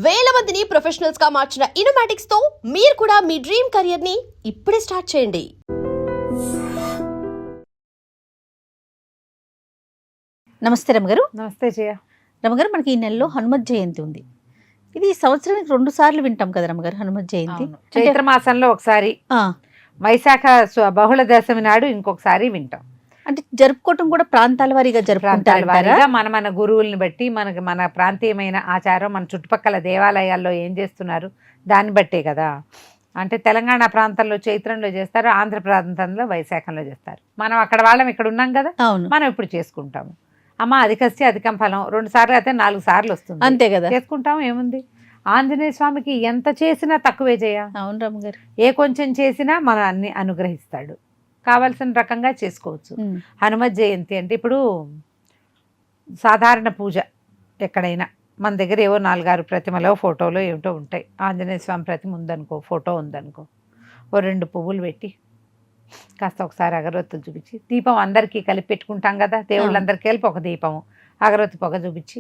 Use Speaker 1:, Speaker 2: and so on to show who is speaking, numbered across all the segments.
Speaker 1: వేల మందిని ప్రొఫెషనల్స్ గా మార్చిన ఇనోమాటిక్స్ తో మీరు కూడా మీ డ్రీమ్ కెరియర్ ని ఇప్పుడే స్టార్ట్ చేయండి.
Speaker 2: నమస్తే రమగారు.
Speaker 3: నమస్తే జయ.
Speaker 2: రమగారు, మనకి ఈ నెలలో హనుమత్ జయంతి ఉంది. ఇది సంవత్సరానికి 2 సార్లు వింటాం కదా రమగారు, హనుమత్ జయంతి.
Speaker 3: చైత్ర మాసంలో ఒకసారి, వైశాఖ బహుళ దశమి నాడు ఇంకొకసారి వింటాం.
Speaker 2: అంటే జరుపుకోవటం కూడా ప్రాంతాల వారీగా జరుపుకుంటారు.
Speaker 3: మన గురువుల్ని బట్టి మన ప్రాంతీయమైన ఆచారం, మన చుట్టుపక్కల దేవాలయాల్లో ఏం చేస్తున్నారు దాన్ని బట్టే కదా. అంటే తెలంగాణ ప్రాంతంలో చైత్రంలో చేస్తారు, ఆంధ్ర ప్రాంతంలో వైశాఖంలో చేస్తారు. మనం అక్కడ వాళ్ళం ఇక్కడ ఉన్నాం కదా, మనం ఇప్పుడు చేసుకుంటాము. అమ్మ అధికస్య అధికం ఫలం, 2 సార్లు అయితే 4 సార్లు వస్తుంది,
Speaker 2: అంతే కదా,
Speaker 3: చేసుకుంటాం. ఏముంది, ఆంజనేయ స్వామికి ఎంత చేసినా తక్కువే చేయ.
Speaker 2: అవును రమగారు,
Speaker 3: ఏ కొంచెం చేసినా మన అన్ని అనుగ్రహిస్తాడు. కావాల్సిన రకంగా చేసుకోవచ్చు. హనుమత్ జయంతి అంటే ఇప్పుడు సాధారణ పూజ ఎక్కడైనా మన దగ్గర ఏవో 4-6 ప్రతిమలో ఫోటోలో ఏమిటో ఉంటాయి. ఆంజనేయ స్వామి ప్రతిమ ఉందనుకో, ఫోటో ఉందనుకో, ఓ 2 పువ్వులు పెట్టి కాస్త ఒకసారి అగరొత్తులు చూపించి, దీపం అందరికీ కలిపి పెట్టుకుంటాం కదా, దేవుళ్ళందరికీ కలిపి ఒక దీపము, అగరొత్తి పొగ చూపించి,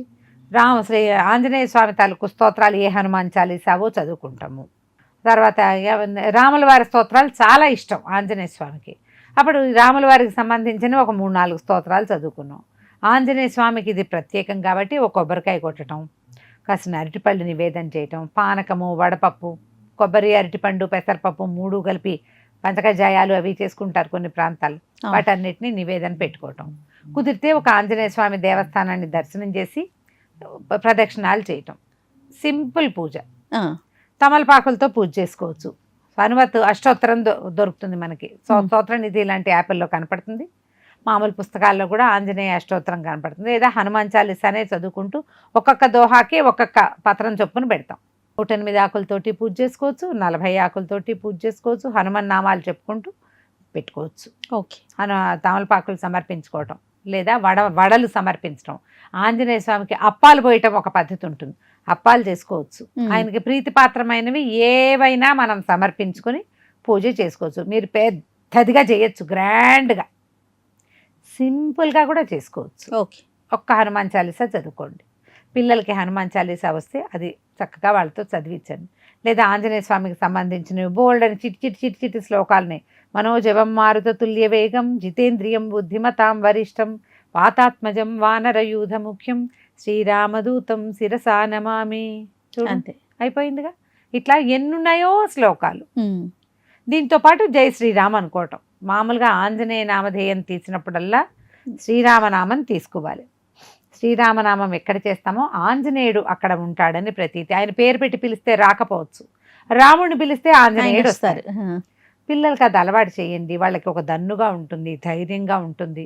Speaker 3: శ్రీ ఆంజనేయ స్వామి తాలూకు స్తోత్రాలు ఏ హనుమాన్ చాలీసావో చదువుకుంటాము. తర్వాత రాముల వారి స్తోత్రాలు చాలా ఇష్టం ఆంజనేయ స్వామికి. అప్పుడు రాముల వారికి సంబంధించిన ఒక 3-4 స్తోత్రాలు చదువుకున్నాం. ఆంజనేయ స్వామికి ఇది ప్రత్యేకం కాబట్టి ఒక కొబ్బరికాయ కొట్టడం, కాసిన అరటిపళ్ళు నివేదన చేయటం, పానకము, వడపప్పు, కొబ్బరి, అరటిపండు, పెసరపప్పు 3 కలిపి పంచకజాయాలు అవి చేసుకుంటారు కొన్ని ప్రాంతాలు. వాటన్నిటిని నివేదన పెట్టుకోవటం. కుదిరితే ఒక ఆంజనేయ స్వామి దేవస్థానాన్ని దర్శనం చేసి ప్రదక్షిణాలు చేయటం. సింపుల్ పూజ. తమలపాకులతో పూజ చేసుకోవచ్చు. హనుమత్ అష్టోత్తరం దొరుకుతుంది మనకి, స్తోత్ర నిధి లాంటి యాప్ల్లో కనపడుతుంది. మామూలు పుస్తకాల్లో కూడా ఆంజనేయ అష్టోత్తరం కనపడుతుంది. లేదా హనుమాన్ చాలీసానే చదువుకుంటూ ఒక్కొక్క దోహాకి ఒక్కొక్క పత్రం చొప్పున పెడతాం. 108 ఆకులతోటి పూజ చేసుకోవచ్చు, 40 ఆకులతోటి పూజ చేసుకోవచ్చు. హనుమాన్ నామాలు చెప్పుకుంటూ పెట్టుకోవచ్చు.
Speaker 2: ఓకే.
Speaker 3: తమలపాకులు సమర్పించుకోవటం, లేదా వడలు సమర్పించడం. ఆంజనేయ స్వామికి అప్పాలు పోయటం ఒక పద్ధతి ఉంటుంది, అప్పాలు చేసుకోవచ్చు. ఆయనకి ప్రీతిపాత్రమైనవి ఏవైనా మనం సమర్పించుకొని పూజ చేసుకోవచ్చు. మీరు పెద్దదిగా చేయొచ్చు, గ్రాండ్గా, సింపుల్గా కూడా చేసుకోవచ్చు.
Speaker 2: ఓకే.
Speaker 3: ఒక్క హనుమాన్ చాలీసా చదువుకోండి. పిల్లలకి హనుమాన్ చాలీసా వస్తే అది చక్కగా వాళ్ళతో చదివించండి. లేదా ఆంజనేయ స్వామికి సంబంధించినవి బోల్డ్ అని చిట్టి శ్లోకాలని, మనోజవం మారుత తుల్య వేగం, జితేంద్రియం బుద్ధిమతాం వరిష్టం, వాతాత్మజం వానరయూధ ముఖ్యం, శ్రీరామదూతం శిరసా నమామి.
Speaker 2: అంతే,
Speaker 3: అయిపోయిందిగా. ఇట్లా ఎన్నున్నాయో శ్లోకాలు. దీంతో పాటు జై శ్రీరామ్ అనుకోవటం. మామూలుగా ఆంజనేయ నామధేయం తీసినప్పుడల్లా శ్రీరామనామం తీసుకోవాలి. శ్రీరామనామం ఎక్కడ చేస్తామో ఆంజనేయుడు అక్కడ ఉంటాడని ప్రతీతి. ఆయన పేరు పెట్టి పిలిస్తే రాకపోవచ్చు, రాముడిని పిలిస్తే ఆంజనేయుడు వస్తారు. పిల్లలకి అది అలవాటు చేయండి. వాళ్ళకి ఒక దన్నుగా ఉంటుంది, ధైర్యంగా ఉంటుంది.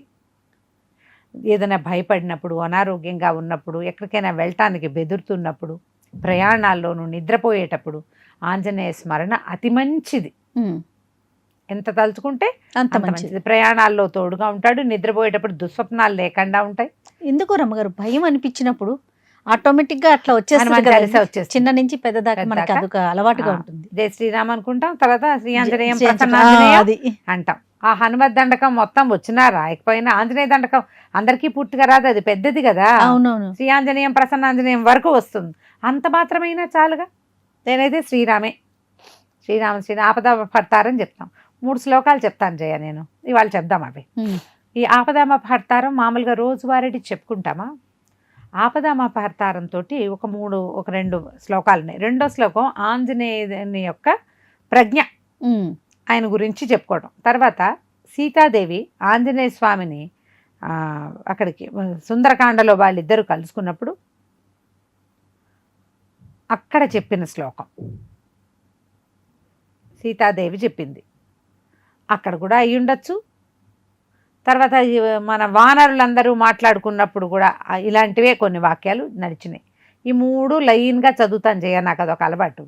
Speaker 3: ఏదైనా భయపడినప్పుడు, అనారోగ్యంగా ఉన్నప్పుడు, ఎక్కడికైనా వెళ్ళటానికి బెదురుతున్నప్పుడు, ప్రయాణాల్లోనూ నిద్రపోయేటప్పుడు ఆంజనేయ స్మరణ అతి మంచిది. ఎంత తలుచుకుంటే అంత మంచిది. ప్రయాణాల్లో తోడుగా ఉంటాడు, నిద్రపోయేటప్పుడు దుస్వప్నాలు లేకుండా ఉంటాయి.
Speaker 2: ఎందుకో రమ్మగారు, భయం అనిపించినప్పుడు ఆటోమేటిక్ గా అట్లా వచ్చేస్తుంది, చిన్న నుంచి పెద్ద దాకా మనకి అదొక అలవాటుగా ఉంటుంది.
Speaker 3: జై శ్రీరామ్ అనుకుంటాం, తర్వాత శ్రీ ఆంజనేయం అంటాం. ఆ హనుమత్ దండకం మొత్తం వచ్చినా రాయకపోయినా ఆంజనేయ దండకం అందరికీ పూర్తిగా రాదు, అది పెద్దది కదా.
Speaker 2: అవునవును.
Speaker 3: శ్రీ ఆంజనేయం ప్రసన్నాంజనేయం వరకు వస్తుంది, అంత మాత్రమైనా చాలుగా. నేనైతే శ్రీరామే, శ్రీరామ ఆపద భర్తారని చెప్తాం. 3 శ్లోకాలు చెప్తాను జయ, నేను ఇవాళ చెప్దాం అవి. ఈ ఆపదామపహర్తారం మామూలుగా రోజువారీ చెప్పుకుంటామా. ఆపదామపహర్తారంతో ఒక 2 శ్లోకాలు ఉన్నాయి. 2వ శ్లోకం ఆంజనేయుని యొక్క ప్రజ్ఞ, ఆయన గురించి చెప్పుకోవడం. తర్వాత సీతాదేవి ఆంజనేయ స్వామిని అక్కడికి సుందరకాండలో వాళ్ళిద్దరూ కలుసుకున్నప్పుడు అక్కడ చెప్పిన శ్లోకం సీతాదేవి చెప్పింది, అక్కడ కూడా అయి ఉండొచ్చు. తర్వాత మన వానరులందరూ మాట్లాడుకున్నప్పుడు కూడా ఇలాంటివే కొన్ని వాక్యాలు నడిచినాయి. ఈ 3 లైన్గా చదువుతాను జయ, నాకు అదొక అలవాటు.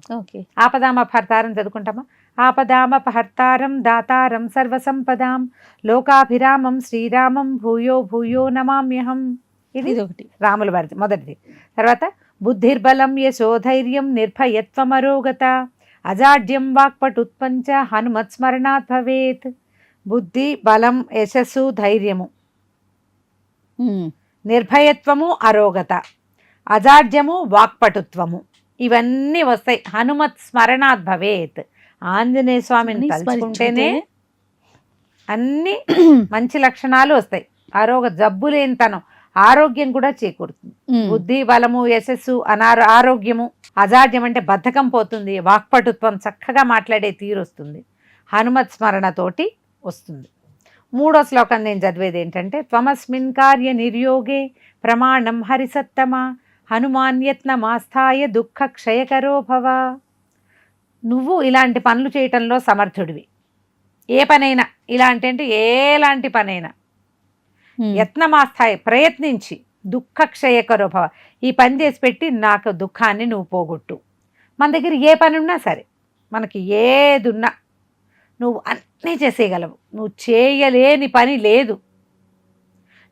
Speaker 3: ఆపదామపహర్తారం చదువుకుంటామా. ఆపదామపహర్తారం దాతారం సర్వసంపదాం లోకాభిరామం శ్రీరామం భూయో భూయో నమామ్యహం. ఇది ఒకటి, రాముల వారిది మొదటిది. తర్వాత బుద్ధిర్బలం యశోధైర్యం నిర్భయత్వమరోగత అజాడ్యం వాక్పటుత్పంచ హనుమత్ స్మరణాత్ భవేత్. బుద్ధి, బలం, యశస్సు, ధైర్యము, నిర్భయత్వము, అరోగత, అజాడ్యము, వాక్పటుత్వము. ఇవన్నీ వస్తాయి. హనుమత్ స్మరణాత్ భవేత్, ఆంజనేయ స్వామిని తలుచుకుంటేనే అన్ని మంచి లక్షణాలు వస్తాయి. జబ్బు లేనితనం, ఆరోగ్యం కూడా చేకూరుతుంది. బుద్ధి, బలము, యశస్సు, ఆరోగ్యము, అజాడ్యం అంటే బద్ధకం పోతుంది, వాక్పటుత్వం, చక్కగా మాట్లాడే తీరు వస్తుంది. హనుమత్ స్మరణతోటి వస్తుంది. 3వ శ్లోకం నేను చదివేది ఏంటంటే, త్వమస్మిన్ కార్య నిర్యోగే ప్రమాణం హరిసత్తమ హనుమాన్యత్నమాస్థాయ దుఃఖ క్షయకరో భవ. నువ్వు ఇలాంటి పనులు చేయటంలో సమర్థుడివి. ఏ పనైనా ఇలాంటి అంటే ఎలాంటి పనైనా యత్నమాస్థాయి, ప్రయత్నించి దుఃఖ క్షయకరో భవ, ఈ పని చేసి పెట్టి నాకు దుఃఖాన్ని నువ్వు పోగొట్టు. మన దగ్గర ఏ పని ఉన్నా సరే, మనకి ఏదున్నా నువ్వు అన్నీ చేసేయగలవు, నువ్వు చేయలేని పని లేదు,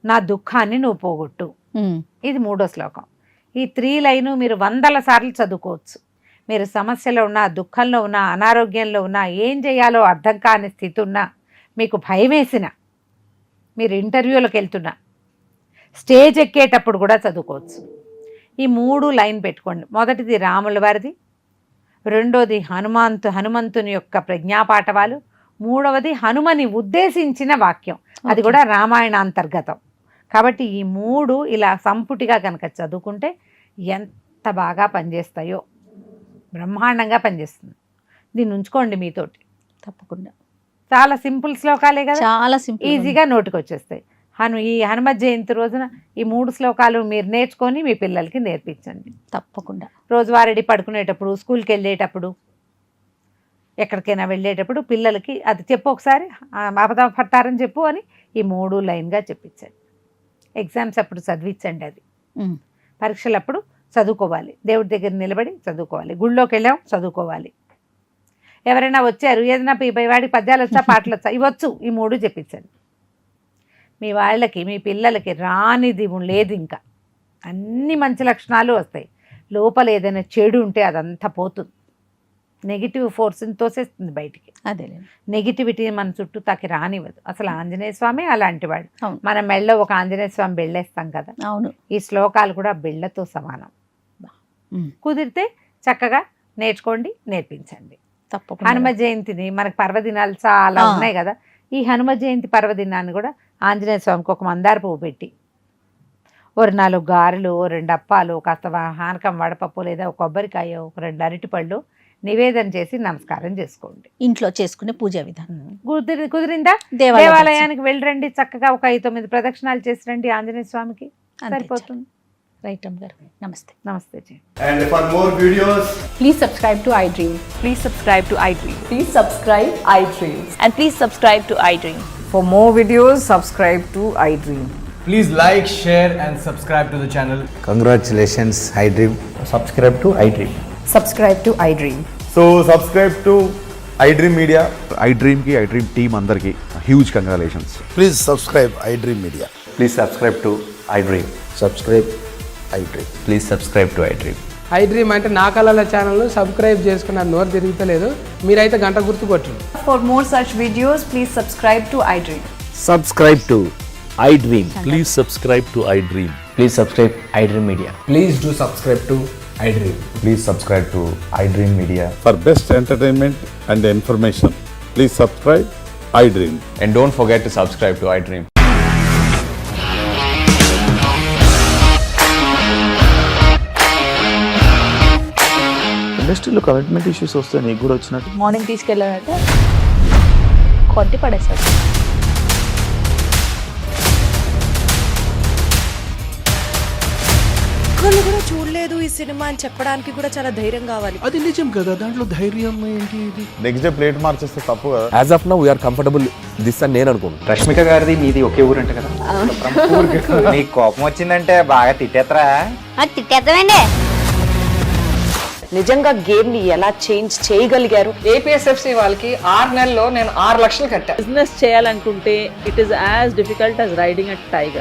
Speaker 3: నా దుఃఖాన్ని నువ్వు పోగొట్టు. ఇది 3వ శ్లోకం. ఈ 3 లైను మీరు 100 సార్లు చదువుకోవచ్చు. మీరు సమస్యలో ఉన్నా, దుఃఖంలో ఉన్నా, అనారోగ్యంలో ఉన్నా, ఏం చేయాలో అర్థం కాని స్థితి ఉన్నా, మీకు భయం వేసిన, మీరు ఇంటర్వ్యూలకు వెళ్తున్నా, స్టేజ్ ఎక్కేటప్పుడు కూడా చదువుకోవచ్చు. ఈ 3 లైన్ పెట్టుకోండి. మొదటిది రాముల వారిది, 2వది హనుమంతుని యొక్క ప్రజ్ఞాపాఠవాలు, 3వది హనుమని ఉద్దేశించిన వాక్యం, అది కూడా రామాయణ అంతర్గతం. కాబట్టి ఈ 3 ఇలా సంపుటిగా కనుక చదువుకుంటే ఎంత బాగా పనిచేస్తాయో, బ్రహ్మాండంగా పనిచేస్తుంది. దీన్ని ఉంచుకోండి మీతోటి
Speaker 2: తప్పకుండా.
Speaker 3: చాలా సింపుల్ శ్లోకాలే కదా,
Speaker 2: చాలా సింపుల్,
Speaker 3: ఈజీగా నోటికి వచ్చేస్తాయి. ఈ హనుమత్ జయంతి రోజున ఈ 3 శ్లోకాలు మీరు నేర్చుకొని మీ పిల్లలకి నేర్పించండి.
Speaker 2: తప్పకుండా.
Speaker 3: రోజువారీ పడుకునేటప్పుడు, స్కూల్కి వెళ్ళేటప్పుడు, ఎక్కడికైనా వెళ్ళేటప్పుడు పిల్లలకి అది చెప్పు, ఒకసారి ఆపదాపడతారని చెప్పు అని ఈ 3 లైన్గా చెప్పించండి. ఎగ్జామ్స్ అప్పుడు చదివించండి. అది పరీక్షలప్పుడు చదువుకోవాలి, దేవుడి దగ్గర నిలబడి చదువుకోవాలి, గుళ్ళోకి వెళ్ళాం చదువుకోవాలి. ఎవరైనా వచ్చారు, ఏదైనా వాడికి పద్యాలు వచ్చా, పాటలు వచ్చా, ఇవ్వచ్చు, ఈ 3 చెప్పించండి. మీ వాళ్ళకి, మీ పిల్లలకి రానిది లేదు. ఇంకా అన్ని మంచి లక్షణాలు వస్తాయి. లోపల ఏదైనా చెడు ఉంటే అదంతా పోతుంది. నెగిటివ్ ఫోర్స్ని తోసేస్తుంది బయటికి.
Speaker 2: అదే
Speaker 3: నెగిటివిటీ మన చుట్టూ తాకి రానివ్వదు. అసలు ఆంజనేయ స్వామి అలాంటి వాడు. మనం మెళ్ళో ఒక ఆంజనేయ స్వామి బెళ్ళేస్తాం కదా,
Speaker 2: అవును.
Speaker 3: ఈ శ్లోకాలు కూడా బెళ్ళతో సమానం. కుదిరితే చక్కగా నేర్చుకోండి, నేర్పించండి.
Speaker 2: తప్పకుండా.
Speaker 3: హనుమ జయంతిని మనకు పర్వదినాలు చాలా ఉన్నాయి కదా, ఈ హనుమ జయంతి పర్వదినాన్ని కూడా ఆంజనేయ స్వామికి ఒక మందార పువ్వు పెట్టి, ఓ 4 గారెలు, ఓ 2 అప్పాలు, కాస్త హానకం వడపప్పు, లేదా ఒక కొబ్బరికాయ, ఒక 2 అరటిపళ్ళు నివేదన చేసి నమస్కారం చేసుకోండి.
Speaker 2: ఇంట్లో చేసుకునే పూజా విధానం
Speaker 3: కుదిరిందా? దేవాలయానికి వెళ్ళరండి, చక్కగా ఒక 5-9 ప్రదక్షిణాలు చేసి రండి ఆంజనేయ స్వామికి, సరిపోతుంది.
Speaker 2: రైట్ అమ్మ గారు, నమస్తే.
Speaker 3: నమస్తే G.
Speaker 4: And for more videos,
Speaker 5: Please subscribe to iDream.
Speaker 6: Please subscribe to iDream.
Speaker 5: Please subscribe iDream.
Speaker 6: And please subscribe to iDream.
Speaker 5: For more videos, subscribe to iDream.
Speaker 4: please like, share and subscribe to the channel.
Speaker 7: Congratulations, iDream.
Speaker 8: Subscribe to iDream.
Speaker 5: Subscribe to iDream.
Speaker 4: So subscribe to iDream Media.
Speaker 9: iDream team andarki huge congratulations.
Speaker 8: Please subscribe iDream Media.
Speaker 7: Please subscribe to iDream.
Speaker 8: Subscribe iDream.
Speaker 7: Please subscribe to iDream.
Speaker 10: iDream అంటే నా కళల channel subscribe చేసుకున్న నోరు తిరుగుతలేదు, మీరైతే గంట గుర్తు కొట్టండి.
Speaker 6: For more such videos, please subscribe to iDream.
Speaker 8: Subscribe to iDream.
Speaker 11: Please subscribe to iDream.
Speaker 7: Please subscribe iDream Media.
Speaker 4: Please do subscribe to iDream.
Speaker 7: Please subscribe to iDream Media.
Speaker 11: For best entertainment and information, please subscribe iDream.
Speaker 7: And don't forget to subscribe to iDream.
Speaker 11: ఇండస్ట్రీలో commitment issues వస్తే నీకు కూడా వచ్చినట్టు
Speaker 2: morning తీసుకెళ్ళాలంటే కొట్టి పడేస్తాడు.
Speaker 12: ఒక్కళ్ళు కూడా చూడలేదు ఈ సినిమా అని చెప్పడానికి కూడా చాలా ధైర్యం కావాలి.
Speaker 11: అది నిజం కదా, దాంట్లో ధైర్యం ఏంటి? ఇది
Speaker 9: నెక్స్ట్ డే ప్లేట్ మార్చేస్తే తప్పు కదా.
Speaker 8: As of now, we are comfortable this అని నేను అనుకుంటున్నాను.
Speaker 7: రష్మిక గారిది మీది ఒకే ఊరంట కదా. నీకు కోపం వచ్చిందంటే బాగా తిట్టేత్తరా?
Speaker 6: తిట్టేద్దామండి.
Speaker 12: నిజంగా గేమ్ ని ఎలా చేంజ్ చేయగలిగారు?
Speaker 5: APSFC వాళ్ళకి 6 నెలల్లో నేను 6 లక్షలు కట్టా.
Speaker 6: బిజినెస్ చేయాలనుకుంటే it is as difficult as riding a tiger.